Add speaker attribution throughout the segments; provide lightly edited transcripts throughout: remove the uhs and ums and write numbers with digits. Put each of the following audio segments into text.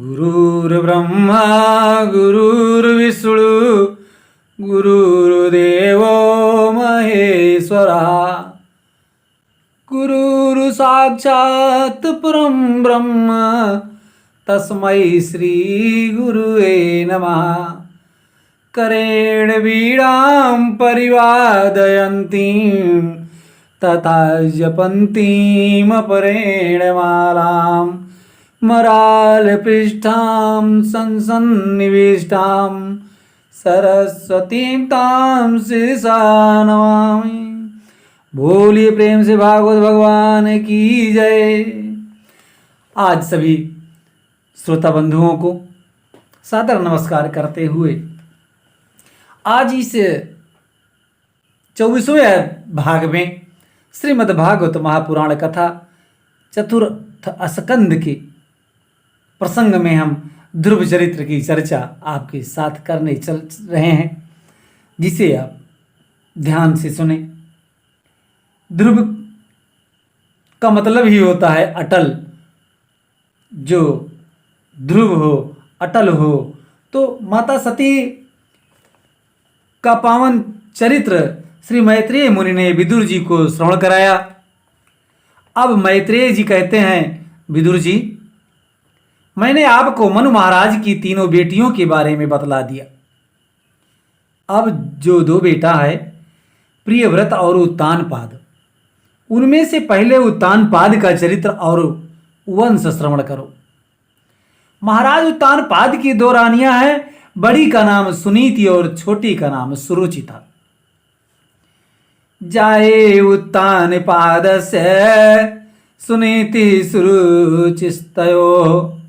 Speaker 1: गुरुर्ब्रह्मा गुरुर्विष्णु गुरुर्देवो महेश्वरा गुरुर् साक्षात् परं ब्रह्म तस्मै श्री गुरुवे नमः। करेण वीणां परिवादयन्तीं तथा जपन्तीं परेण मालां मरालपृष्ठां संसन्निविष्टां सरस्वतीं तां शिरसा नमामि। बोलिए प्रेम से भागवत भगवान की जय। आज सभी श्रोता बंधुओं को सादर नमस्कार करते हुए आज इस 24वें भाग में श्रीमद् भागवत महापुराण कथा चतुर्थ स्कंद के प्रसंग में हम ध्रुव चरित्र की चर्चा आपके साथ करने चल रहे हैं, जिसे आप ध्यान से सुने। ध्रुव का मतलब ही होता है अटल। जो ध्रुव हो, अटल हो, तो माता सती का पावन चरित्र श्री मैत्रेय मुनि ने विदुर जी को श्रवण कराया। अब मैत्रेय जी कहते हैं, विदुर जी, मैंने आपको मनु महाराज की तीनों बेटियों के बारे में बतला दिया। अब जो दो बेटा है, प्रियव्रत और उत्तानपाद, उनमें से पहले उत्तानपाद का चरित्र और वंश श्रवण करो। महाराज उत्तानपाद की दो रानियां हैं, बड़ी का नाम सुनीति और छोटी का नाम सुरुचि था। जाए उत्तानपाद से सुनीति सुरुचिस्तयो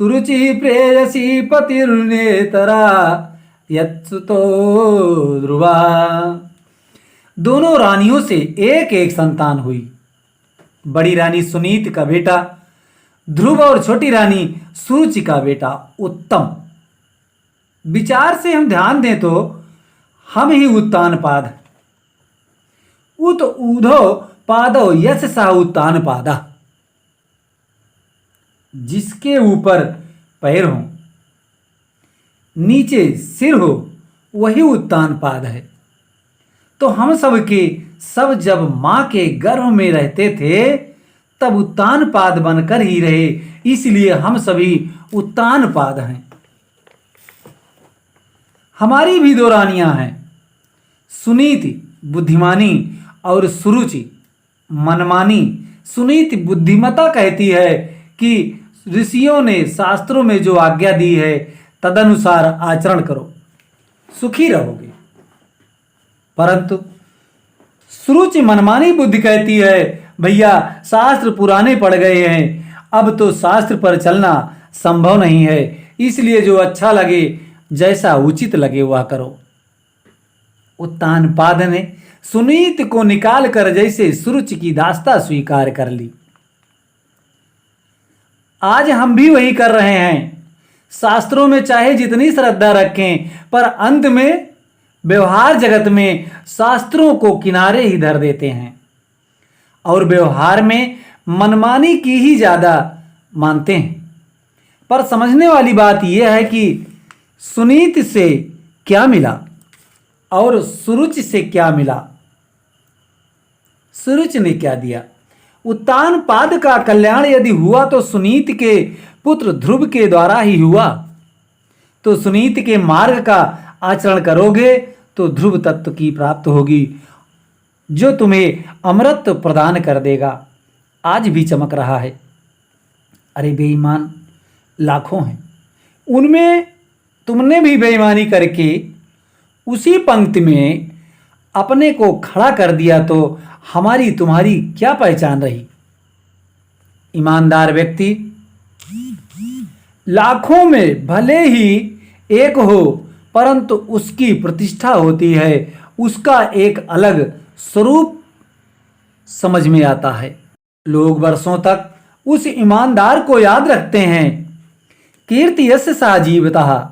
Speaker 1: सुरुचि प्रेयसी पतिर्नेतरा यत्सुतो ध्रुवा। दोनों रानियों से एक एक संतान हुई। बड़ी रानी सुनीति का बेटा ध्रुव और छोटी रानी सुरुचि का बेटा उत्तम। विचार से हम ध्यान दें तो हम ही उत्तानपाद, उत ऊधो पादो यश सा उत्तानपादा। जिसके ऊपर पैर हो, नीचे सिर हो, वही उत्तानपाद है। तो हम सब के सब जब मां के गर्भ में रहते थे तब उत्तानपाद बनकर ही रहे, इसलिए हम सभी उत्तानपाद हैं। हमारी भी दो रानियां हैं, सुनीति बुद्धिमानी और सुरुचि मनमानी। सुनीति बुद्धिमता कहती है कि ऋषियों ने शास्त्रों में जो आज्ञा दी है तदनुसार आचरण करो, सुखी रहोगे। परंतु सुरुचि मनमानी बुद्धि कहती है, भैया शास्त्र पुराने पड़ गए हैं, अब तो शास्त्र पर चलना संभव नहीं है, इसलिए जो अच्छा लगे, जैसा उचित लगे वह करो। उत्तानपाद ने सुनीति को निकाल कर जैसे सुरुचि की दास्ता स्वीकार कर ली। आज हम भी वही कर रहे हैं। शास्त्रों में चाहे जितनी श्रद्धा रखें, पर अंत में व्यवहार जगत में शास्त्रों को किनारे ही धर देते हैं और व्यवहार में मनमानी की ही ज्यादा मानते हैं। पर समझने वाली बात यह है कि सुनीति से क्या मिला और सुरुचि से क्या मिला। सुरुचि ने क्या दिया? उत्तानपाद का कल्याण यदि हुआ तो सुनीति के पुत्र ध्रुव के द्वारा ही हुआ। तो सुनीति के मार्ग का आचरण करोगे तो ध्रुव तत्व की प्राप्त होगी, जो तुम्हें अमृत प्रदान कर देगा। आज भी चमक रहा है। अरे बेईमान लाखों हैं, उनमें तुमने भी बेईमानी करके उसी पंक्ति में अपने को खड़ा कर दिया, तो हमारी तुम्हारी क्या पहचान रही। ईमानदार व्यक्ति लाखों में भले ही एक हो, परंतु उसकी प्रतिष्ठा होती है, उसका एक अलग स्वरूप समझ में आता है। लोग वर्षों तक उस ईमानदार को याद रखते हैं। कीर्ति यस्य सा जीवतः,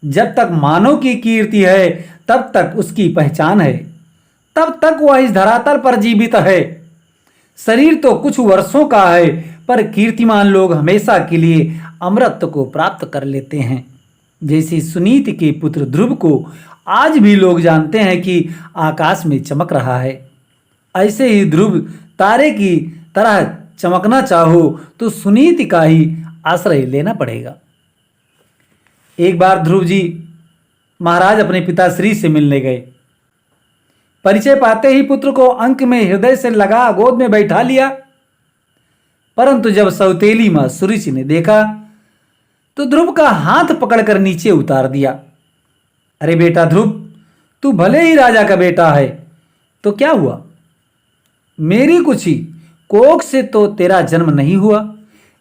Speaker 1: जब तक मानव की कीर्ति है तब तक उसकी पहचान है, तब तक वह इस धरातल पर जीवित है। शरीर तो कुछ वर्षों का है, पर कीर्तिमान लोग हमेशा के लिए अमरत्व को प्राप्त कर लेते हैं। जैसे सुनीति के पुत्र ध्रुव को आज भी लोग जानते हैं कि आकाश में चमक रहा है, ऐसे ही ध्रुव तारे की तरह चमकना चाहो तो सुनीति का ही आश्रय लेना पड़ेगा। एक बार ध्रुव जी महाराज अपने पिताश्री से मिलने गए। परिचय पाते ही पुत्र को अंक में हृदय से लगा गोद में बैठा लिया। परंतु जब सौतेली मां सुरुचि ने देखा तो ध्रुव का हाथ पकड़कर नीचे उतार दिया। अरे बेटा ध्रुव, तू भले ही राजा का बेटा है तो क्या हुआ, मेरी कुछ कोख से तो तेरा जन्म नहीं हुआ,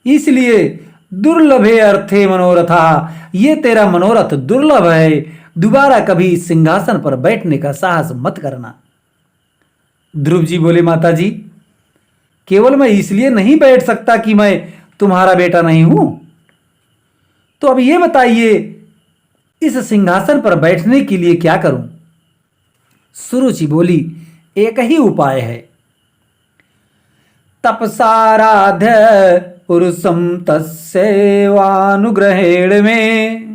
Speaker 1: इसलिए दुर्लभे अर्थे मनोरथा, ये तेरा मनोरथ दुर्लभ है, दोबारा कभी सिंहासन पर बैठने का साहस मत करना। ध्रुव जी बोले, माता जी केवल मैं इसलिए नहीं बैठ सकता कि मैं तुम्हारा बेटा नहीं हूं, तो अब ये बताइए इस सिंहासन पर बैठने के लिए क्या करूं। सुरुचि बोली, एक ही उपाय है, तपसाराध्य पुरुषम तस्यैवानुग्रहेण में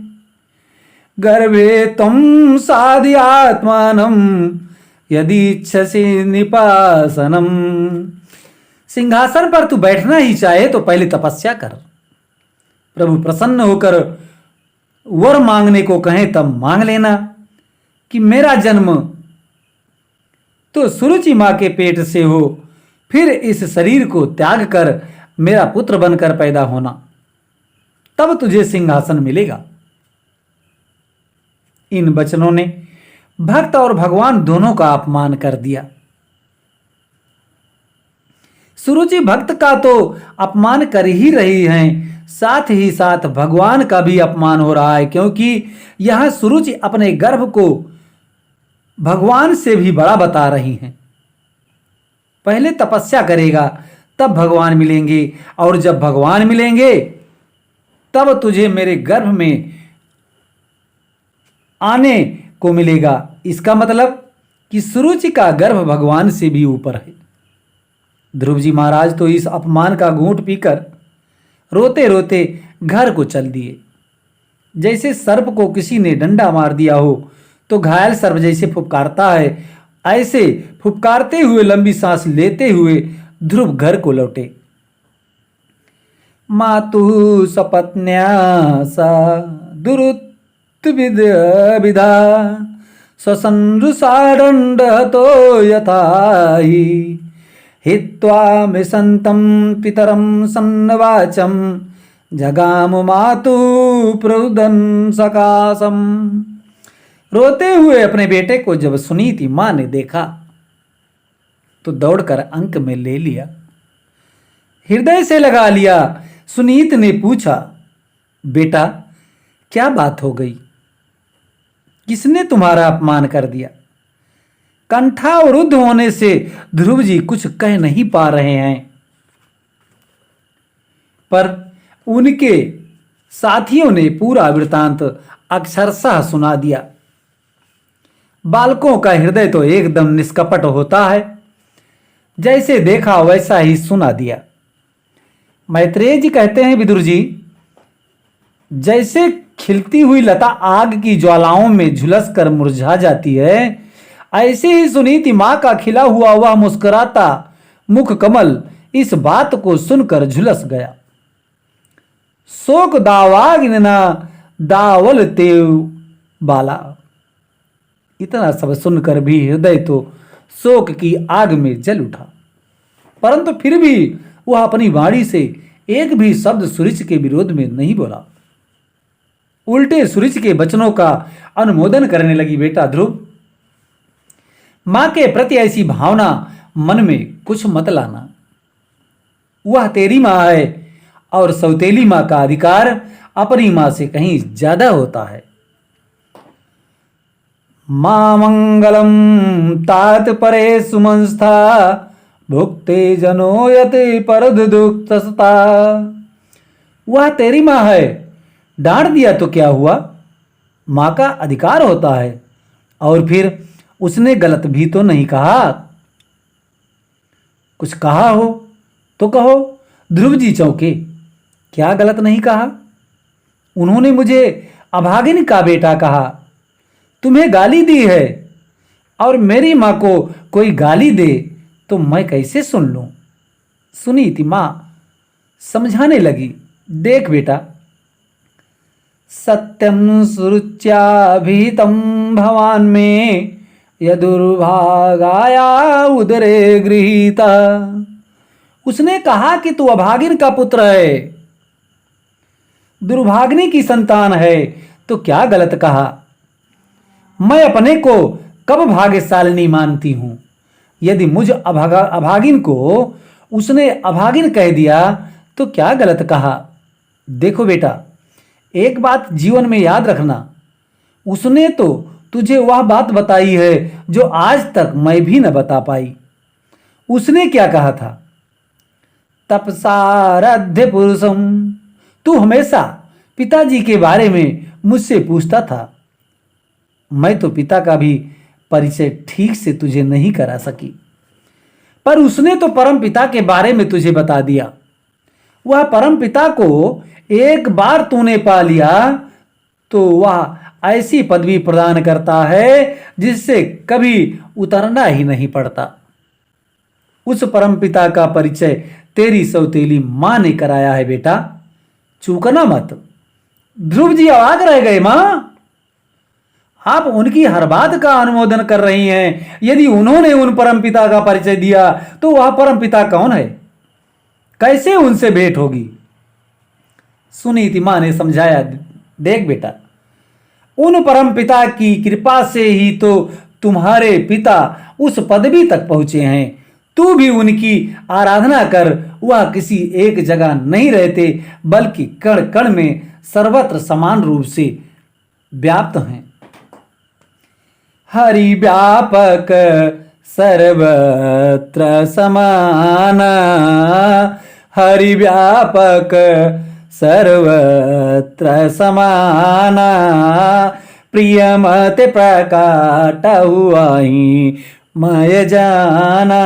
Speaker 1: गर्भे तुम साध्यात्मानं यदि इच्छसि निपासनम। सिंहासन पर तू बैठना ही चाहे तो पहले तपस्या कर, प्रभु प्रसन्न होकर वर मांगने को कहें तब मांग लेना कि मेरा जन्म तो सुरुचि मां के पेट से हो, फिर इस शरीर को त्याग कर मेरा पुत्र बनकर पैदा होना, तब तुझे सिंहासन मिलेगा। इन वचनों ने भक्त और भगवान दोनों का अपमान कर दिया। सुरुचि भक्त का तो अपमान कर ही रही हैं, साथ ही साथ भगवान का भी अपमान हो रहा है, क्योंकि यह सुरुचि अपने गर्भ को भगवान से भी बड़ा बता रही हैं। पहले तपस्या करेगा तब भगवान मिलेंगे, और जब भगवान मिलेंगे तब तुझे मेरे गर्भ में आने को मिलेगा। इसका मतलब कि सुरुचि का गर्भ भगवान से भी ऊपर है। ध्रुव जी महाराज तो इस अपमान का घूंट पीकर रोते रोते घर को चल दिए। जैसे सर्प को किसी ने डंडा मार दिया हो तो घायल सर्प जैसे फुफकारता है, ऐसे फुफकारते हुए लंबी सांस लेते हुए ध्रुव घर को लौटे। मातु सपत्न्या सा दुरुत विधा स्वसंरुषादंडहतो यथाहि हित्वा मिसंतं पितरं सन्नवाचम जगाम मातु प्रुदन सकासम। रोते हुए अपने बेटे को जब सुनीति मां ने देखा तो दौड़कर अंक में ले लिया, हृदय से लगा लिया। सुनीत ने पूछा, बेटा क्या बात हो गई, किसने तुम्हारा अपमान कर दिया। कंठावरुद्ध होने से ध्रुव जी कुछ कह नहीं पा रहे हैं, पर उनके साथियों ने पूरा वृतांत अक्षरशः सुना दिया। बालकों का हृदय तो एकदम निष्कपट होता है, जैसे देखा वैसा ही सुना दिया। मैत्रेय जी कहते हैं, विदुर जी जैसे खिलती हुई लता आग की ज्वालाओं में झुलस कर मुरझा जाती है, ऐसे ही सुनीति मां का खिला हुआ वह मुस्कुराता मुख कमल इस बात को सुनकर झुलस गया। शोक दावाग्निना दावल तेव बाला। इतना सब सुनकर भी हृदय तो शोक की आग में जल उठा, परंतु फिर भी वह अपनी वाणी से एक भी शब्द सुरुचि के विरोध में नहीं बोला। उल्टे सुरुचि के वचनों का अनुमोदन करने लगी। बेटा ध्रुव, मां के प्रति ऐसी भावना मन में कुछ मत लाना। वह तेरी मां है और सौतेली मां का अधिकार अपनी मां से कहीं ज्यादा होता है। मां मंगलम तात परे सुमंस्था भुक्ते जनो यते परद दुक्तस्ता। वह तेरी मां है, डांट दिया तो क्या हुआ, मां का अधिकार होता है। और फिर उसने गलत भी तो नहीं कहा, कुछ कहा हो तो कहो, ध्रुव जी चौंके। क्या गलत नहीं कहा? उन्होंने मुझे अभागिन का बेटा कहा, तुम्हें गाली दी है, और मेरी मां को कोई गाली दे तो मैं कैसे सुन लूं? सुनीति मां समझाने लगी, देख बेटा, सत्यम सुरुच्याभिहितं भवान में यदुर्भागाया उदरे गृहीता। उसने कहा कि तू अभागिन का पुत्र है, दुर्भाग्नि की संतान है, तो क्या गलत कहा? मैं अपने को कब भाग्यशालिनी मानती हूं? यदि मुझ अभागिन को उसने अभागिन कह दिया तो क्या गलत कहा? देखो बेटा, एक बात जीवन में याद रखना, उसने तो तुझे वह बात बताई है जो आज तक मैं भी न बता पाई। उसने क्या कहा था? तपसाराध्य पुरुषम। तू हमेशा पिताजी के बारे में मुझसे पूछता था। मैं तो पिता का भी परिचय ठीक से तुझे नहीं करा सकी, पर उसने तो परम पिता के बारे में तुझे बता दिया। वह परम पिता को एक बार तूने पा लिया तो वह ऐसी पदवी प्रदान करता है जिससे कभी उतरना ही नहीं पड़ता। उस परम पिता का परिचय तेरी सौतेली मां ने कराया है बेटा, चूकना मत। ध्रुव जी अवाक रह गए। मां, आप उनकी हर बात का अनुमोदन कर रही हैं। यदि उन्होंने उन परम पिता का परिचय दिया तो वह परम पिता कौन है? कैसे उनसे भेंट होगी? सुनीति मां ने समझाया, देख बेटा, उन परम पिता की कृपा से ही तो तुम्हारे पिता उस पदवी तक पहुंचे हैं। तू भी उनकी आराधना कर। वह किसी एक जगह नहीं रहते, बल्कि कण कण में सर्वत्र समान रूप से व्याप्त हैं। हरि व्यापक सर्वत्र समान, हरि व्यापक सर्वत्र समान, प्रियमते प्रकाट हुआई मय जाना।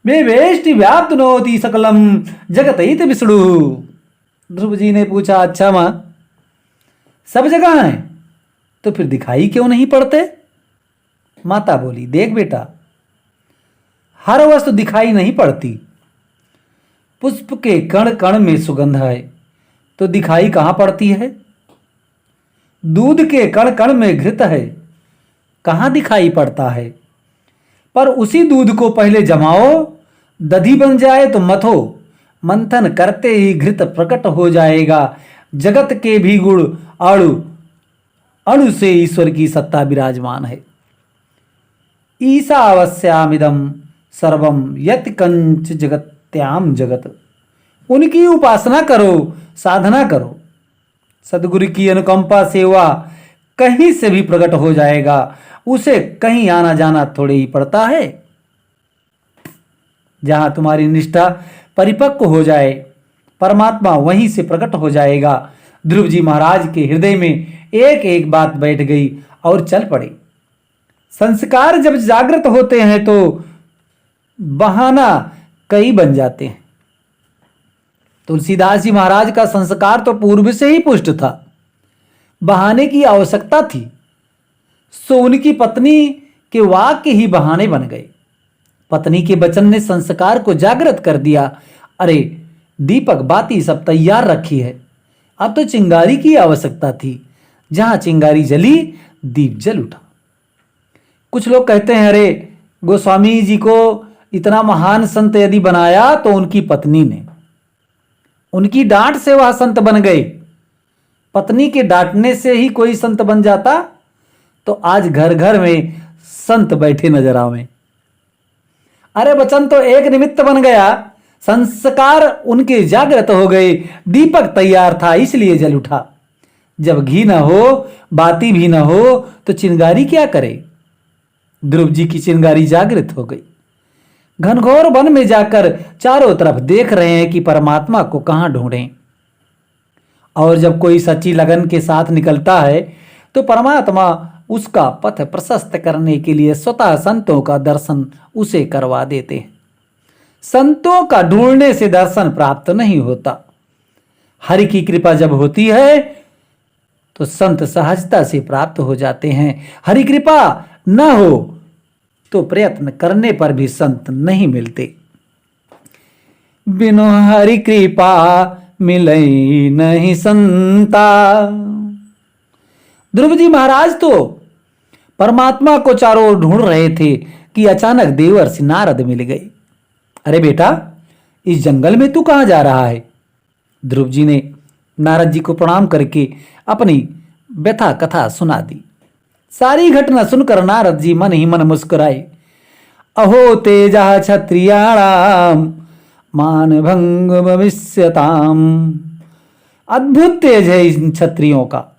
Speaker 1: वे वेष्टि व्याप्त नोति सकलम जगत विष्णु। ध्रुव जी ने पूछा, अच्छा मां, सब जगह हैं तो फिर दिखाई क्यों नहीं पड़ते? माता बोली, देख बेटा, हर वस्तु दिखाई नहीं पड़ती। पुष्प के कण कण में सुगंध है तो दिखाई कहां पड़ती है? दूध के कण कण में घृत है, कहां दिखाई पड़ता है? पर उसी दूध को पहले जमाओ, दधी बन जाए तो मथो, मंथन करते ही घृत प्रकट हो जाएगा। जगत के भी गुण अणु अणु से ईश्वर की सत्ता विराजमान है। ईशावस्यामिदं सर्वम यत् कंच जगत्याम जगत। उनकी उपासना करो, साधना करो। सदगुरु की अनुकंपा से वह कहीं से भी प्रकट हो जाएगा। उसे कहीं आना जाना थोड़े ही पड़ता है। जहां तुम्हारी निष्ठा परिपक्व हो जाए, परमात्मा वहीं से प्रकट हो जाएगा। ध्रुव जी महाराज के हृदय में एक एक बात बैठ गई और चल पड़े। संस्कार जब जागृत होते हैं तो बहाना कई बन जाते हैं। तुलसीदास जी महाराज का संस्कार तो पूर्व से ही पुष्ट था, बहाने की आवश्यकता थी। सो उनकी पत्नी के वाक्य ही बहाने बन गए। पत्नी के वचन ने संस्कार को जागृत कर दिया। अरे दीपक बाती सब तैयार रखी है, अब तो चिंगारी की आवश्यकता थी। जहां चिंगारी जली, दीप जल उठा। कुछ लोग कहते हैं, अरे गोस्वामी जी को इतना महान संत यदि बनाया तो उनकी पत्नी ने, उनकी डांट से वह संत बन गए। पत्नी के डांटने से ही कोई संत बन जाता तो आज घर घर में संत बैठे नजर आवे। अरे वचन तो एक निमित्त बन गया, संस्कार उनके जागृत हो गए। दीपक तैयार था इसलिए जल उठा। जब घी न हो, बाती भी न हो तो चिंगारी क्या करे? ध्रुव जी की चिंगारी जागृत हो गई। घनघोर वन में जाकर चारों तरफ देख रहे हैं कि परमात्मा को कहां ढूंढें। और जब कोई सच्ची लगन के साथ निकलता है तो परमात्मा उसका पथ प्रशस्त करने के लिए स्वतः संतों का दर्शन उसे करवा देते हैं। संतों का ढूंढने से दर्शन प्राप्त नहीं होता। हरि की कृपा जब होती है तो संत सहजता से प्राप्त हो जाते हैं। हरि कृपा न हो तो प्रयत्न करने पर भी संत नहीं मिलते। बिनु हरि कृपा मिले नहीं संता। ध्रुव जी महाराज तो परमात्मा को चारों ओर ढूंढ रहे थे कि अचानक देवर्षि नारद मिल गए। अरे बेटा, इस जंगल में तू कहां जा रहा है? ध्रुव जी ने नारद जी को प्रणाम करके अपनी व्यथा कथा सुना दी। सारी घटना सुनकर नारद जी मन ही मन मुस्कुराए। अहो तेजा क्षत्रियाणाम मान भंग भविष्यताम। अद्भुत तेज है इन क्षत्रियों का।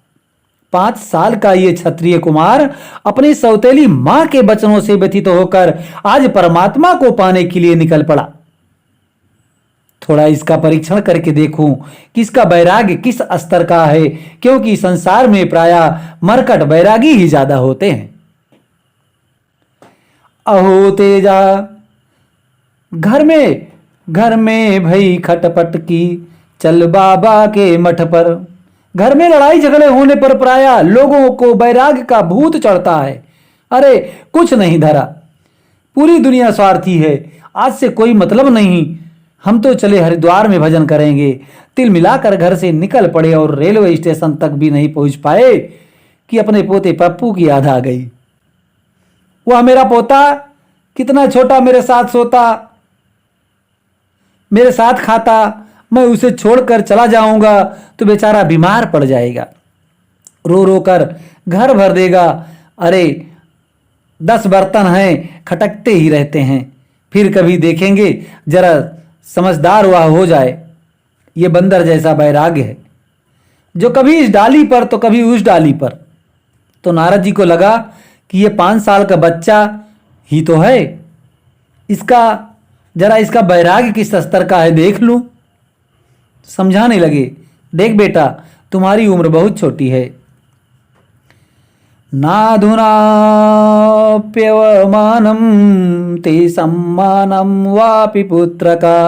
Speaker 1: 5 साल का ये क्षत्रिय कुमार अपनी सौतेली मां के वचनों से व्यथित होकर आज परमात्मा को पाने के लिए निकल पड़ा। थोड़ा इसका परीक्षण करके देखूं कि इसका वैराग्य किस स्तर का है, क्योंकि संसार में प्रायः मरकट वैरागी ही ज्यादा होते हैं। अहो तेजा, घर में भई खटपट की, चल बाबा के मठ पर। घर में लड़ाई झगड़े होने पर प्रायः लोगों को वैराग्य का भूत चढ़ता है। अरे कुछ नहीं धरा, पूरी दुनिया स्वार्थी है, आज से कोई मतलब नहीं, हम तो चले हरिद्वार में भजन करेंगे। तिल मिलाकर घर से निकल पड़े और रेलवे स्टेशन तक भी नहीं पहुंच पाए कि अपने पोते पप्पू की याद आ गई। वह मेरा पोता कितना छोटा मेरे साथ सोता, मेरे साथ खाता, मैं उसे छोड़कर चला जाऊंगा तो बेचारा बीमार पड़ जाएगा, रो रो कर घर भर देगा। अरे 10 बर्तन हैं, खटकते ही रहते हैं, फिर कभी देखेंगे जरा समझदार हुआ हो जाए। ये बंदर जैसा वैराग्य है, जो कभी इस डाली पर तो कभी उस डाली पर। तो नारद जी को लगा कि ये 5 साल का बच्चा ही तो है, इसका वैराग्य किस स्तर का है देख लूं। समझाने लगे, देख बेटा, तुम्हारी उम्र बहुत छोटी है। नाधुनाप्यवमानम ते सम्मानम वापि पुत्रका,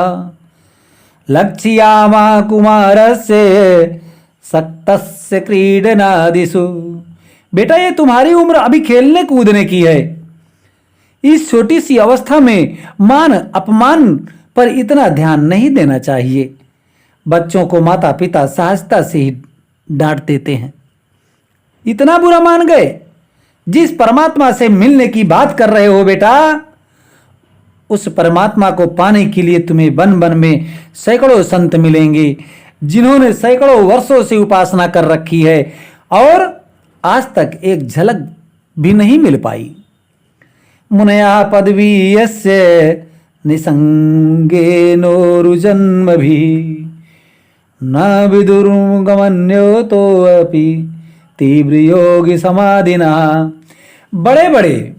Speaker 1: लक्ष्यामा कुमारस्य सक्तस्य क्रीडनादिषु। बेटा, ये तुम्हारी उम्र अभी खेलने कूदने की है। इस छोटी सी अवस्था में मान अपमान पर इतना ध्यान नहीं देना चाहिए। बच्चों को माता पिता सहजता से ही डांट देते हैं। इतना बुरा मान गए? जिस परमात्मा से मिलने की बात कर रहे हो बेटा, उस परमात्मा को पाने के लिए तुम्हें वन वन में सैकड़ों संत मिलेंगे, जिन्होंने सैकड़ों वर्षों से उपासना कर रखी है और आज तक एक झलक भी नहीं मिल पाई। मुनया पदवी यस्य निसंगे नोरुजन्म भी, न विदुर्गमन्यो तो अपि तीव्र योगी समाधिना। बड़े बड़े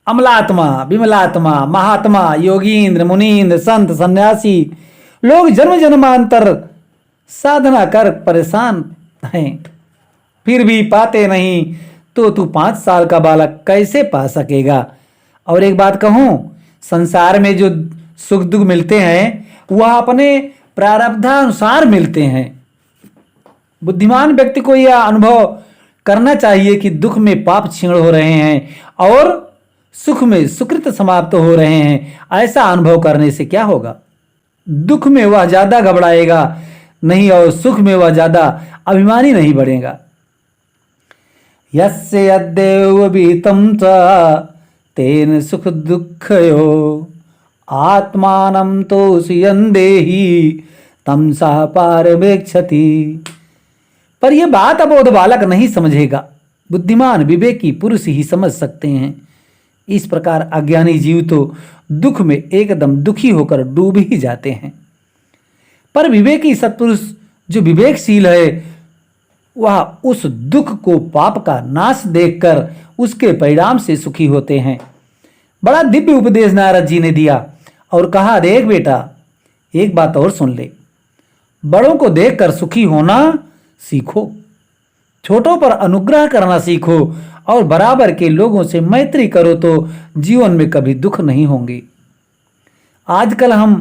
Speaker 1: अमलात्मा, विमलात्मा, महात्मा, योगींद्र, मुनींद्र, संत, सन्यासी लोग जन्म जन्मांतर साधना कर परेशान हैं, फिर भी पाते नहीं, तो तू 5 साल का बालक कैसे पा सकेगा? और एक बात कहूं, संसार में जो सुख दुख मिलते हैं वह अपने प्रारब्धानुसार मिलते हैं। बुद्धिमान व्यक्ति को यह अनुभव करना चाहिए कि दुख में पाप क्षीण हो रहे हैं और सुख में सुकृत समाप्त हो रहे हैं। ऐसा अनुभव करने से क्या होगा? दुख में वह ज्यादा घबराएगा नहीं और सुख में वह ज्यादा अभिमानी नहीं बढ़ेगा। यस्य यद्देव बीतम तेन सुख दुःखयो, आत्मानं तोषयन् देहि तम सा पारमेक्षति। पर यह बात अबोध बालक नहीं समझेगा, बुद्धिमान विवेकी पुरुष ही समझ सकते हैं। इस प्रकार अज्ञानी जीव तो दुख में एकदम दुखी होकर डूब ही जाते हैं, पर विवेकी सत्पुरुष जो विवेकशील है वह उस दुख को पाप का नाश देखकर उसके परिणाम से सुखी होते हैं। बड़ा दिव्य उपदेश नारद जी ने दिया और कहा, देख बेटा, एक बात और सुन ले, बड़ों को देखकर सुखी होना सीखो, छोटों पर अनुग्रह करना सीखो और बराबर के लोगों से मैत्री करो तो जीवन में कभी दुख नहीं होंगे। आजकल हम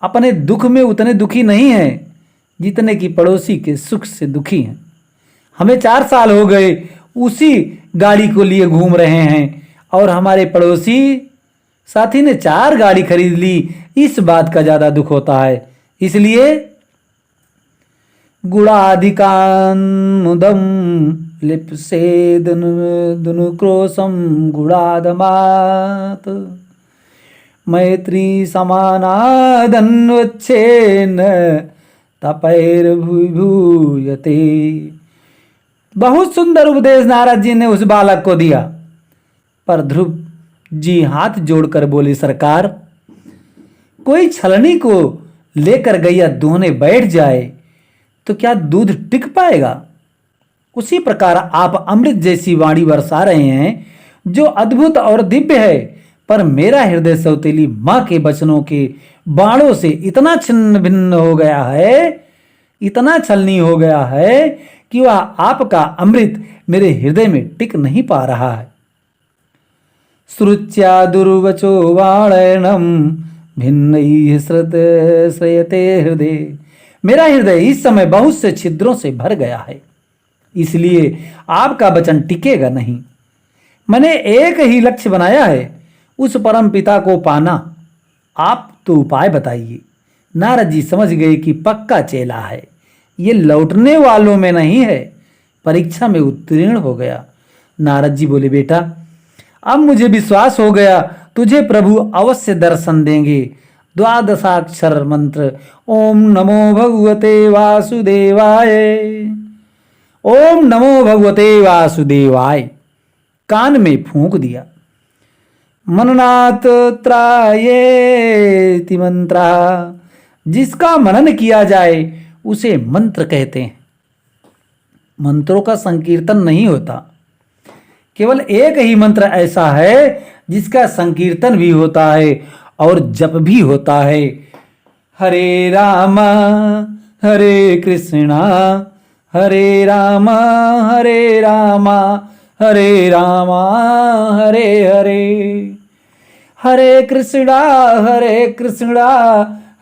Speaker 1: अपने दुख में उतने दुखी नहीं हैं जितने कि पड़ोसी के सुख से दुखी हैं। हमें 4 साल हो गए उसी गाड़ी को लिए घूम रहे हैं और हमारे पड़ोसी साथी ने 4 गाड़ी खरीद ली, इस बात का ज्यादा दुख होता है। इसलिए गुणाधिकामुदम लिप्सेदनुक्रोशम गुणादमात मैत्री समानादन्वच्छेन तपैर्भूयते। बहुत सुंदर उपदेश नारद जी ने उस बालक को दिया, पर ध्रुव जी हाथ जोड़कर बोले, सरकार, कोई छलनी को लेकर गैया दोहने बैठ जाए तो क्या दूध टिक पाएगा? उसी प्रकार आप अमृत जैसी वाणी बरसा रहे हैं जो अद्भुत और दिव्य है, पर मेरा हृदय सौतेली मां के वचनों के बाणों से इतना छिन्न भिन्न हो गया है, इतना छलनी हो गया है कि वह आपका अमृत मेरे हृदय में टिक नहीं पा रहा है। श्रुत्या दुर्वचो वाणनम भिन्न श्रयते हृदय। मेरा हृदय इस समय बहुत से छिद्रों से भर गया है, इसलिए आपका वचन टिकेगा नहीं। मैंने एक ही लक्ष्य बनाया है, उस परम पिता को पाना। आप तो उपाय बताइए। नारद जी समझ गए कि पक्का चेला है, ये लौटने वालों में नहीं है, परीक्षा में उत्तीर्ण हो गया। नारद जी बोले, बेटा, अब मुझे विश्वास हो गया तुझे प्रभु अवश्य दर्शन देंगे। 12 मंत्र ओम नमो भगवते वासुदेवाय, ओम नमो भगवते वासुदेवाय कान में फूंक दिया। मननात् त्रायेति मंत्रा, जिसका मनन किया जाए उसे मंत्र कहते हैं। मंत्रों का संकीर्तन नहीं होता, केवल एक ही मंत्र ऐसा है जिसका संकीर्तन भी होता है और जप भी होता है। हरे राम हरे कृष्णा हरे राम हरे राम हरे राम हरे हरे, हरे कृष्णा हरे कृष्णा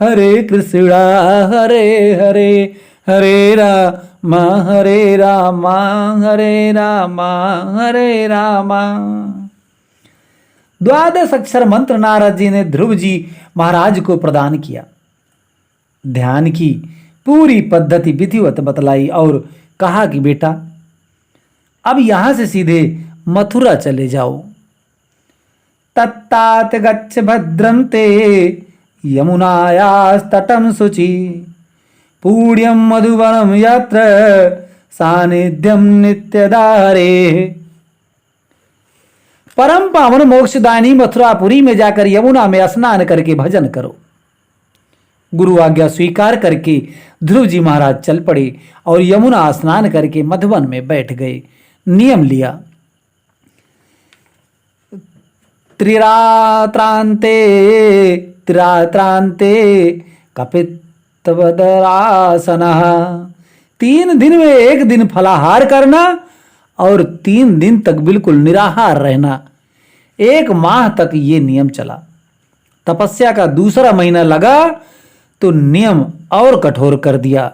Speaker 1: हरे कृष्णा हरे हरे, हरे राम हरे राम हरे राम हरे राम। 12 अक्षर मंत्र नारद जी ने ध्रुव जी महाराज को प्रदान किया। ध्यान की पूरी पद्धति विधिवत बतलाई और कहा कि बेटा, अब यहां से सीधे मथुरा चले जाओ। तत्तात गच्छ भद्रं ते यमुनायास्तटं शुचि, पुण्यं मधुवनं यत्र सानिध्यं नित्यदारे। परम पावन मोक्षदायिनी मथुरापुरी में जाकर यमुना में स्नान करके भजन करो। गुरु आज्ञा स्वीकार करके ध्रुव जी महाराज चल पड़े और यमुना स्नान करके मधुवन में बैठ गए। नियम लिया, त्रिरात्रांते त्रिरात्रांते कपित्तवदरासनः। 3 दिन में 1 दिन फलाहार करना और 3 दिन तक बिल्कुल निराहार रहना। 1 माह तक ये नियम चला। तपस्या का दूसरा महीना लगा तो नियम और कठोर कर दिया।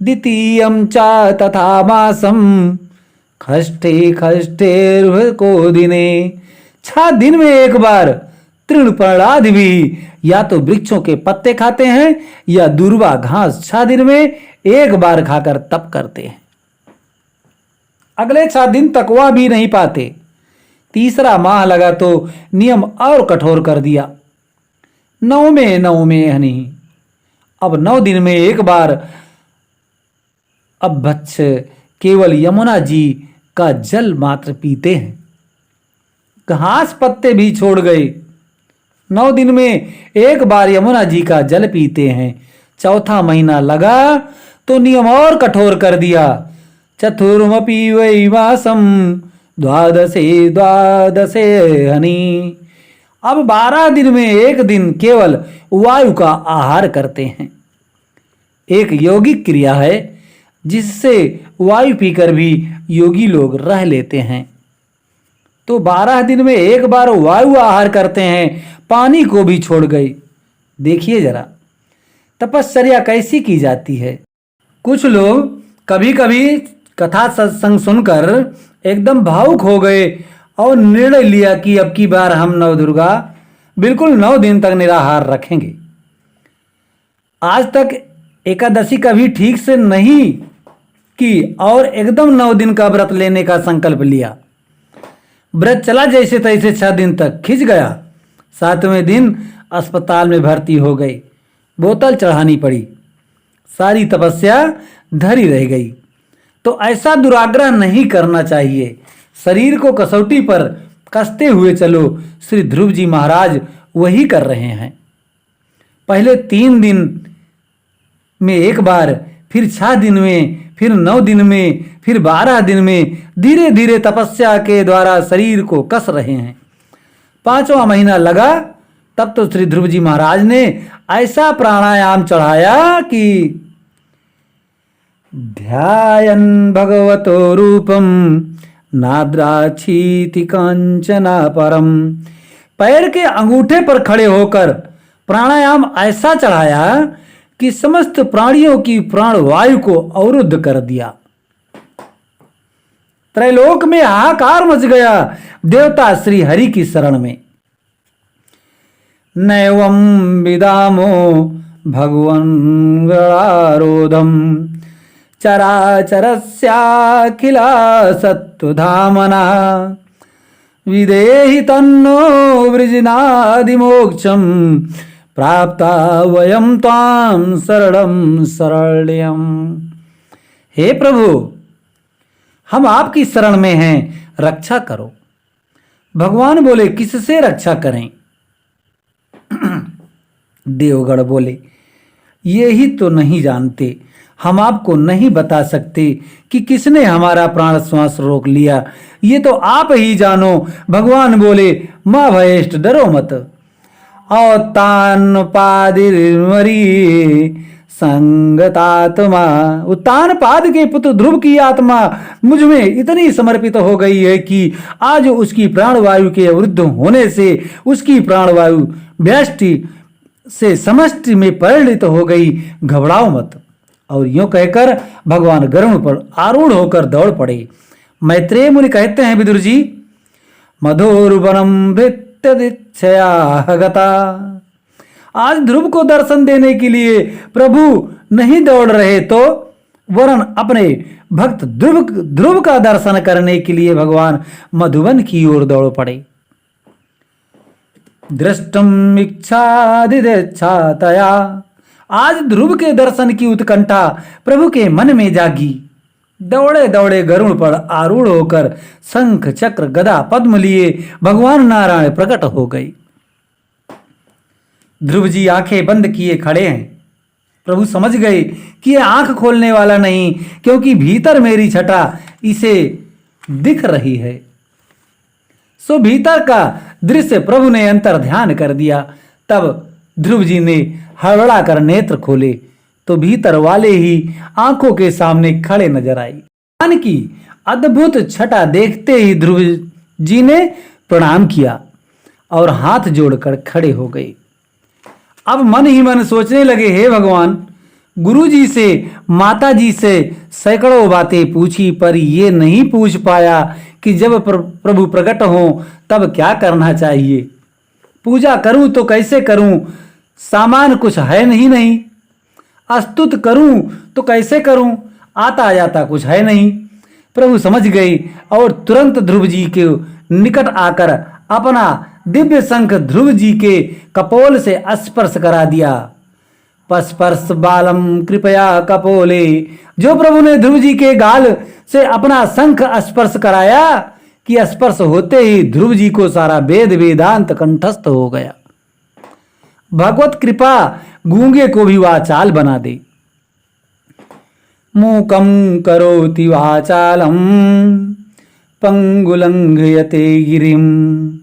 Speaker 1: द्वितीयं च तथा मासम खष्टे खष्टे को दिने। 6 दिन में 1 बार तृणपर्णादि भी, या तो वृक्षों के पत्ते खाते हैं या दूर्वा घास 6 दिन में 1 बार खाकर तप करते हैं। अगले 6 दिन तक वह भी नहीं पाते। तीसरा माह लगा तो नियम और कठोर कर दिया। 9 में हनी, अब 9 दिन में 1 बार अब बच्च केवल यमुना जी का जल मात्र पीते हैं। घास पत्ते भी छोड़ गए। 9 दिन में 1 बार यमुना जी का जल पीते हैं। चौथा महीना लगा तो नियम और कठोर कर दिया। चतुर्मपि वै मासम द्वादशे हनी। अब 12 दिन में 1 दिन केवल वायु का आहार करते हैं। एक यौगिक क्रिया है जिससे वायु पीकर भी योगी लोग रह लेते हैं। तो 12 दिन में 1 बार वायु आहार करते हैं, पानी को भी छोड़ गए। देखिए जरा तपश्चर्या कैसी की जाती है। कुछ लोग कभी कभी कथा सत्संग सुनकर एकदम भावुक हो गए और निर्णय लिया कि अब की बार हम नवदुर्गा बिल्कुल 9 दिन तक निराहार रखेंगे। आज तक एकादशी कभी ठीक से नहीं की और एकदम 9 दिन का व्रत लेने का संकल्प लिया। व्रत चला जैसे तैसे 6 दिन तक खिंच गया। 7वें दिन अस्पताल में भर्ती हो गई, बोतल चढ़ानी पड़ी, सारी तपस्या धरी रह गई। तो ऐसा दुराग्रह नहीं करना चाहिए। शरीर को कसौटी पर कसते हुए चलो। श्री ध्रुव जी महाराज वही कर रहे हैं। पहले 3 दिन में एक बार, फिर 6 दिन में, फिर 9 दिन में, फिर 12 दिन में धीरे धीरे तपस्या के द्वारा शरीर को कस रहे हैं। 5वां महीना लगा तब तो श्री ध्रुव जी महाराज ने ऐसा प्राणायाम चढ़ाया कि ध्यायन् भगवतो रूपम नाद्राक्षीति कांचना परम। पैर के अंगूठे पर खड़े होकर प्राणायाम ऐसा चढ़ाया कि समस्त प्राणियों की प्राणवायु को अवरुद्ध कर दिया। त्रैलोक में हाहाकार मच गया देवता श्री हरि की शरण में। नैवं विदामो भगवन् गणारोधम चराचरस्याखिला सत्त्वधामना विदेहि तन्नो वृजनादिमोक्षम प्राप्ता वयम त्वां शरणं शरण्यम्। हे प्रभु, हम आपकी शरण में हैं, रक्षा करो। भगवान बोले, किससे रक्षा करें? देवगण बोले, ये ही तो नहीं जानते, हम आपको नहीं बता सकते कि किसने हमारा प्राण श्वास रोक लिया, ये तो आप ही जानो। भगवान बोले, मां भयेष्ट, डरो मत। औतान पादिर्मरी संगतात्मा। उत्तान पाद के पुत्र ध्रुव की आत्मा मुझ में इतनी समर्पित हो गई है कि आज उसकी प्राणवायु के अवरुद्ध होने से उसकी प्राणवायु व्यष्टि से समष्टि में परिणित हो गई। घबराओ मत। और यूं कहकर भगवान गरुड़ पर आरूढ़ होकर दौड़ पड़े। मैत्रेय मुनि कहते हैं, विदुर जी, मधुरवनम भृत्यदिच्छया गता। आज ध्रुव को दर्शन देने के लिए प्रभु नहीं दौड़ रहे तो वरन अपने भक्त ध्रुव का दर्शन करने के लिए भगवान मधुवन की ओर दौड़ पड़े। दृष्टम इच्छादिच्छातया। आज ध्रुव के दर्शन की उत्कंठा प्रभु के मन में जागी। दौड़े दौड़े गरुड़ पर आरूढ़ होकर शंख चक्र गदा पद्म लिए भगवान नारायण प्रकट हो गए। ध्रुव जी आंखें बंद किए खड़े हैं। प्रभु समझ गए कि यह आंख खोलने वाला नहीं, क्योंकि भीतर मेरी छटा इसे दिख रही है। सो भीतर का दृश्य प्रभु ने अंतर ध्यान कर दिया। तब ध्रुव जी ने हड़बड़ा कर नेत्र खोले तो भीतर वाले ही आंखों के सामने खड़े नजर आई। भगवान की अद्भुत छटा देखते ही ध्रुव जी ने प्रणाम किया और हाथ जोड़कर खड़े हो गए। अब मन ही मन सोचने लगे, हे भगवान, गुरु जी से, माता जी से सैकड़ों बातें पूछी, पर ये नहीं पूछ पाया कि जब प्रभु प्रकट हो तब क्या करना चाहिए। पूजा करूं तो कैसे करूं, सामान कुछ है नहीं। स्तुत करूं तो कैसे करूं, आता जाता कुछ है नहीं। प्रभु समझ गए और तुरंत ध्रुव जी के निकट आकर अपना दिव्य शंख ध्रुव जी के कपोल से स्पर्श करा दिया। स्पर्श बालम कृपया कपोले। जो प्रभु ने ध्रुव जी के गाल से अपना शंख स्पर्श कराया कि स्पर्श होते ही ध्रुव जी को सारा वेद वेदांत कंठस्थ हो गया। भगवत कृपा गूंगे को भी वाचाल बना दे। मूकं करोति वाचालम पंगुलंघयते गिरिम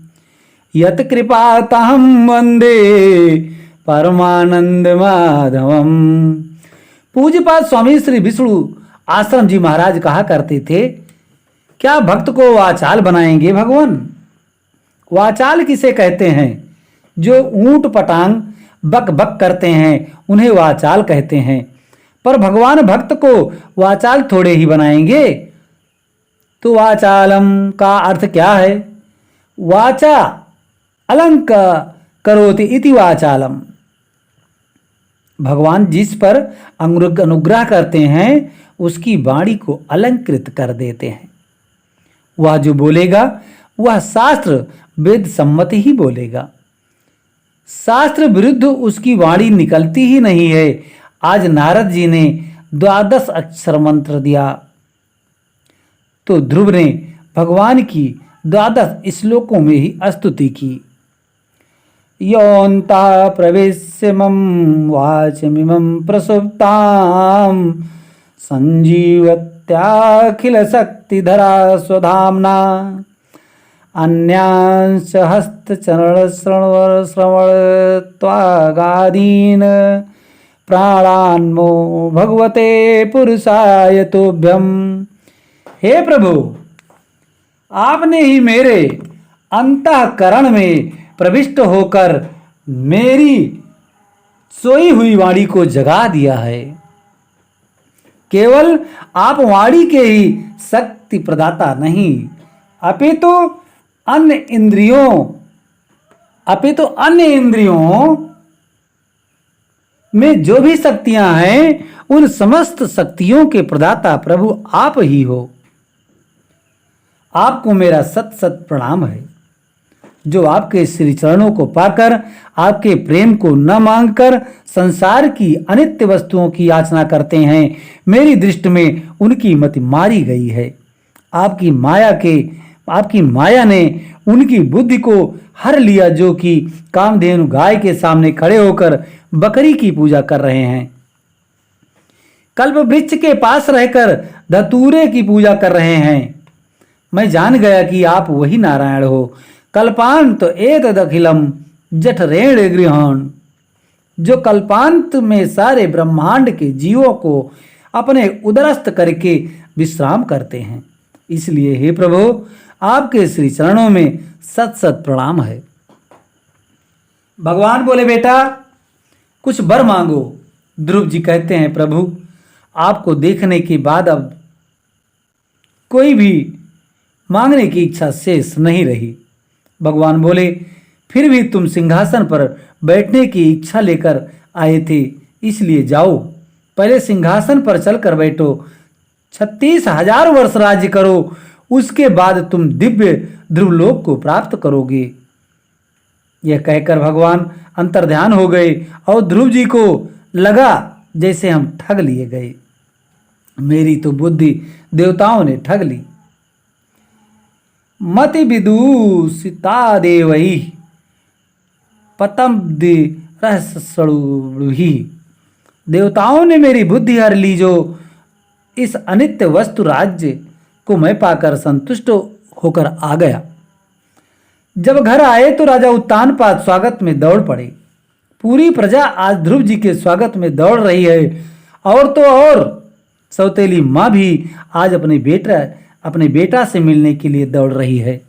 Speaker 1: यत कृपा तहं वंदे परमानंद माधवम। पूज्यपाद स्वामी श्री विष्णु आश्रम जी महाराज कहा करते थे, क्या भक्त को वाचाल बनाएंगे भगवान? वाचाल किसे कहते हैं? जो ऊंट पटांग बक बक करते हैं उन्हें वाचाल कहते हैं। पर भगवान भक्त को वाचाल थोड़े ही बनाएंगे। तो वाचालम का अर्थ क्या है? वाचा अलंक करोति इति वाचालम। भगवान जिस पर अनुग्रह करते हैं उसकी वाणी को अलंकृत कर देते हैं। वह जो बोलेगा वह शास्त्र वेद सम्मति ही बोलेगा। शास्त्र विरुद्ध उसकी वाणी निकलती ही नहीं है। आज नारद जी ने 12 अक्षर मंत्र दिया तो ध्रुव ने भगवान की 12 श्लोकों में ही स्तुति की। योऽन्ता प्रवेश्य मम वाचमिमं प्रसुप्तां संजीवत्याखिल शक्तिधरा स्वधाम्ना अन्यांश हस्तचरणश्रवणत्वागादीन् प्राणान्मो भगवते पुरुषाय तुभ्यम्। हे प्रभु, आपने ही मेरे अंतःकरण में प्रविष्ट होकर मेरी सोई हुई वाणी को जगा दिया है। केवल आप वाणी के ही शक्ति प्रदाता नहीं, अपितु अन्य इंद्रियों में जो भी शक्तियां हैं उन समस्त शक्तियों के प्रदाता प्रभु आप ही हो। आपको मेरा सत सत प्रणाम है। जो आपके श्री चरणों को पाकर आपके प्रेम को न मांगकर संसार की अनित्य वस्तुओं की याचना करते हैं, मेरी दृष्टि में उनकी मति मारी गई है। आपकी माया ने उनकी बुद्धि को हर लिया, जो कि कामधेनु गाय के सामने खड़े होकर बकरी की पूजा कर रहे हैं, कल्प वृक्ष के पास रहकर धतूरे की पूजा कर रहे हैं। मैं जान गया कि आप वही नारायण हो। कल्पांत एतदखिलम जठरेण गृहाण, जो कल्पांत में सारे ब्रह्मांड के जीवों को अपने उदरस्थ करके विश्राम करते हैं। इसलिए हे प्रभु, आपके श्री चरणों में सत सत प्रणाम है। भगवान बोले, बेटा कुछ वर मांगो। ध्रुव जी कहते हैं, प्रभु आपको देखने के बाद अब कोई भी मांगने की इच्छा शेष नहीं रही। भगवान बोले, फिर भी तुम सिंहासन पर बैठने की इच्छा लेकर आए थे, इसलिए जाओ पहले सिंहासन पर चलकर बैठो, 36,000 वर्ष राज्य करो, उसके बाद तुम दिव्य ध्रुवलोक को प्राप्त करोगे। यह कहकर भगवान अंतर्ध्यान हो गए और ध्रुव जी को लगा जैसे हम ठग लिए गए। मेरी तो बुद्धि देवताओं ने ठग ली। मति विदूषिता देवई पतम दे रहस्यी। देवताओं ने मेरी बुद्धि हर ली, जो इस अनित्य वस्तु राज्य को मैं पाकर संतुष्ट होकर आ गया। जब घर आए तो राजा उत्तानपाद स्वागत में दौड़ पड़े। पूरी प्रजा आज ध्रुव जी के स्वागत में दौड़ रही है। और तो और सौतेली माँ भी आज अपने बेटा से मिलने के लिए दौड़ रही है।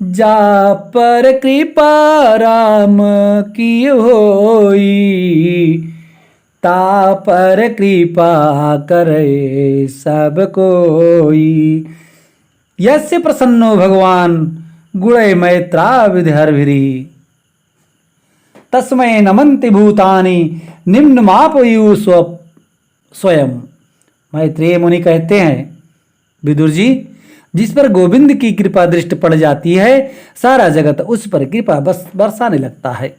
Speaker 1: जा पर कृपा राम की होई, ता पर कृपा करे सब कोई। यस्य प्रसन्नो भगवान गुणे मैत्रा विधिर्भिरी, तस्मै नमन्ति भूतानि निम्न मापयु स्वयं। मैत्रेय मुनि कहते हैं, विदुर जी, जिस पर गोविंद की कृपा दृष्टि पड़ जाती है, सारा जगत उस पर कृपा बस बरसाने लगता है।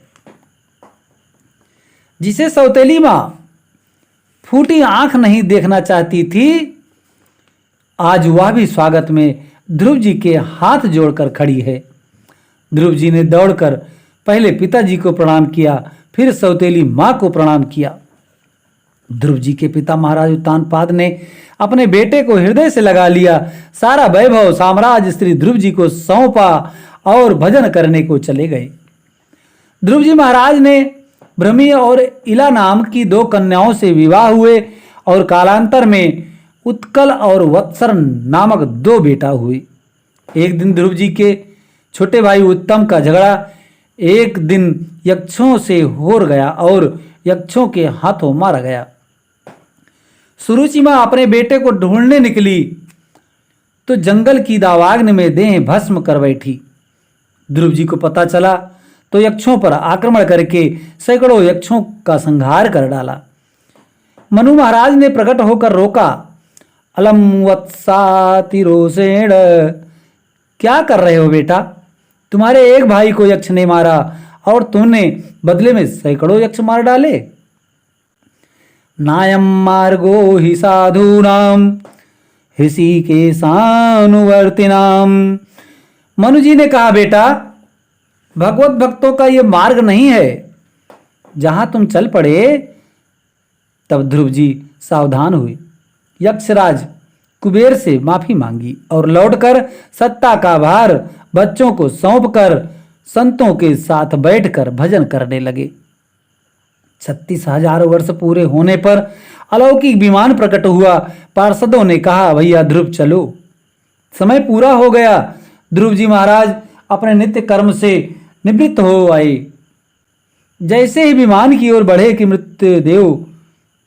Speaker 1: जिसे सौतेली मां फूटी आंख नहीं देखना चाहती थी, आज वह भी स्वागत में ध्रुव जी के हाथ जोड़कर खड़ी है। ध्रुव जी ने दौड़कर पहले पिताजी को प्रणाम किया, फिर सौतेली मां को प्रणाम किया। ध्रुव जी के पिता महाराज उत्तानपाद ने अपने बेटे को हृदय से लगा लिया। सारा वैभव साम्राज्य श्री ध्रुव जी को सौंपा और भजन करने को चले गए। ध्रुव जी महाराज ने भ्रमी और इला नाम की 2 कन्याओं से विवाह हुए और कालांतर में उत्कल और वत्सर नामक 2 बेटा हुए। एक दिन ध्रुव जी के छोटे भाई उत्तम का झगड़ा एक दिन यक्षों से होर गया और यक्षों के हाथों मारा गया। सुरुचि मां अपने बेटे को ढूंढने निकली तो जंगल की दावाग्नि में देह भस्म कर बैठी। ध्रुव जी को पता चला तो यक्षों पर आक्रमण करके सैकड़ों यक्षों का संहार कर डाला। मनु महाराज ने प्रकट होकर रोका। अलम वत्सातिरोषेण, क्या कर रहे हो बेटा? तुम्हारे एक भाई को यक्ष ने मारा और तुमने बदले में सैकड़ों यक्ष मार डाले। नायम मार्गो हि साधूनाम ऋषिकेशानुवर्तिनाम। मनु जी ने कहा, बेटा भगवत भक्तों का यह मार्ग नहीं है जहां तुम चल पड़े। तब ध्रुव जी सावधान हुए। यक्षराज कुबेर से माफी मांगी और लौटकर सत्ता का भार बच्चों को सौंपकर संतों के साथ बैठकर भजन करने लगे। 36,000 वर्ष पूरे होने पर अलौकिक विमान प्रकट हुआ। पार्षदों ने कहा, भैया ध्रुव चलो, समय पूरा हो गया। ध्रुव जी महाराज अपने नित्य कर्म से निवृत्त हो आए। जैसे ही विमान की ओर बढ़े कि मृत्युदेव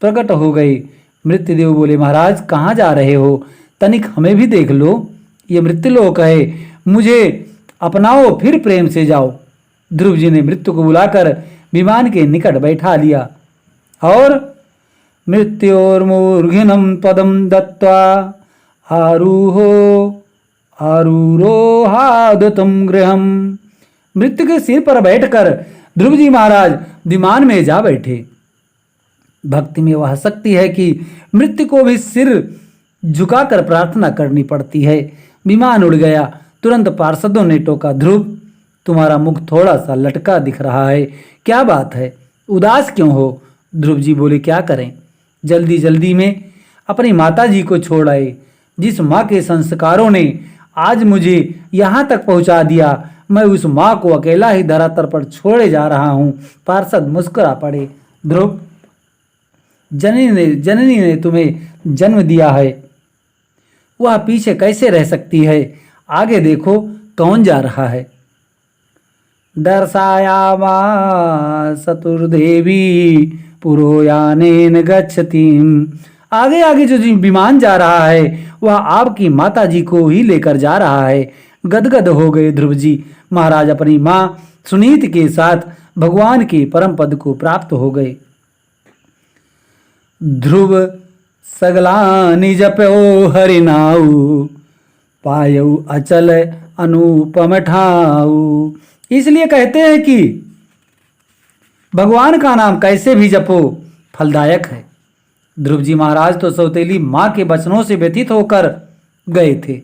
Speaker 1: प्रकट हो गए। मृत्युदेव बोले, महाराज कहाँ जा रहे हो? तनिक हमें भी देख लो, ये मृत्युलोक है, मुझे अपनाओ फिर प्रेम से जाओ। ध्रुव जी ने मृत्यु को बुलाकर विमान के निकट बैठा लिया और मृत्योर्मूर्घिनं पदम दत्त्वा आरूहो आरूरोहादतं गृहम। मृत्यु के सिर पर बैठकर ध्रुव जी महाराज विमान में जा बैठे। भक्ति में वह शक्ति है कि मृत्यु को भी सिर झुकाकर प्रार्थना करनी पड़ती है। विमान उड़ गया। तुरंत पार्षदों ने टोका, ध्रुव तुम्हारा मुख थोड़ा सा लटका दिख रहा है, क्या बात है? उदास क्यों हो? ध्रुव जी बोले, क्या करें, जल्दी जल्दी में अपनी माता जी को छोड़ आए। जिस माँ के संस्कारों ने आज मुझे यहाँ तक पहुँचा दिया, मैं उस माँ को अकेला ही धरातल पर छोड़े जा रहा हूँ। पार्षद मुस्कुरा पड़े, ध्रुव जननी ने तुम्हें जन्म दिया है, वह पीछे कैसे रह सकती है? आगे देखो कौन जा रहा है। दर्शायामा चतुर्देवी पुरोयानेन गच्छतीम। आगे आगे जो विमान जा रहा है वह आपकी माता जी को ही लेकर जा रहा है। गदगद हो गए ध्रुव जी महाराज अपनी माँ सुनीति के साथ भगवान के परम पद को प्राप्त हो गए। ध्रुव सगलानि जपो हरिनाऊ पायऊ अचल अनुपम ठाऊ। इसलिए कहते हैं कि भगवान का नाम कैसे भी जपो फलदायक है। ध्रुव जी महाराज तो सौतेली मां के वचनों से व्यथित होकर गए थे,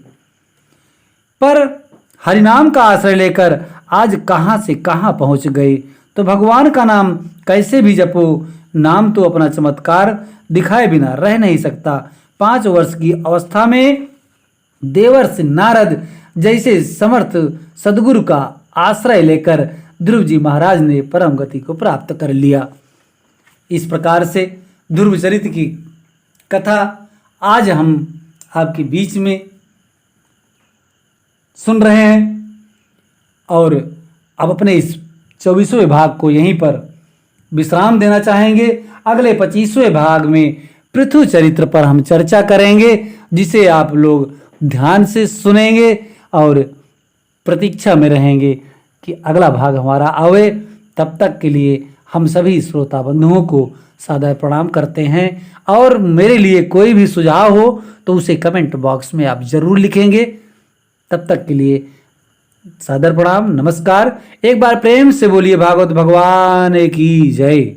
Speaker 1: पर हरिनाम का आश्रय लेकर आज कहां से कहां पहुंच गए। तो भगवान का नाम कैसे भी जपो, नाम तो अपना चमत्कार दिखाए बिना रह नहीं सकता। 5 वर्ष की अवस्था में देवर्षि नारद जैसे समर्थ सदगुरु का आश्रय लेकर ध्रुव जी महाराज ने परम गति को प्राप्त कर लिया। इस प्रकार से ध्रुव चरित्र की कथा आज हम आपके बीच में सुन रहे हैं और अब अपने इस 24वें भाग को यहीं पर विश्राम देना चाहेंगे। अगले 25वें भाग में पृथु चरित्र पर हम चर्चा करेंगे, जिसे आप लोग ध्यान से सुनेंगे और प्रतीक्षा में रहेंगे कि अगला भाग हमारा आवे। तब तक के लिए हम सभी श्रोता बंधुओं को सादर प्रणाम करते हैं और मेरे लिए कोई भी सुझाव हो तो उसे कमेंट बॉक्स में आप जरूर लिखेंगे। तब तक के लिए सादर प्रणाम, नमस्कार। एक बार प्रेम से बोलिए भागवत भगवान की जय।